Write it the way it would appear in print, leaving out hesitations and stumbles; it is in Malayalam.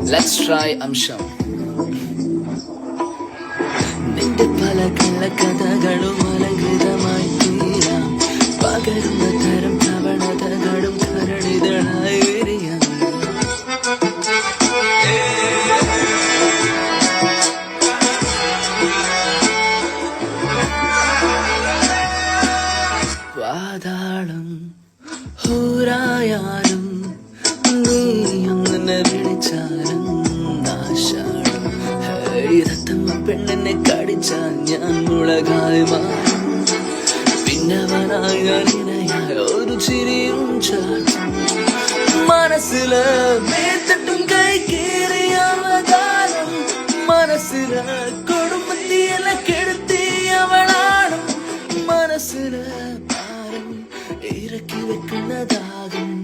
Let's try അംശം. നിന്റെ പല കള്ളക്കഥകളും അലങ്കൃതമായി തീരാം. പകരുന്ന തരം പ്രവണതകളും കരണിതളായി വിരിയാം. പാതാളം ൂരായാലും നീ അങ്ങനെ വിളിച്ചാലും നാശാടും. തത്തമ്മ പെണ്ണെന്നെ കടിച്ചാൽ ഞാൻ മുളകായി മാറും. പിന്നവനായി അനിനയായ ഒരു ചിരിയും ചാട്ടും. മനസ്സില് മേത്തട്ടും കൈ കീറിയ അവതാരം. മനസ്സില് കുടുംബത്തിയെല്ലാം കെടുത്തി അവളാണ്. മനസ്സില് ഇറക്കി വെക്കുന്നതാകും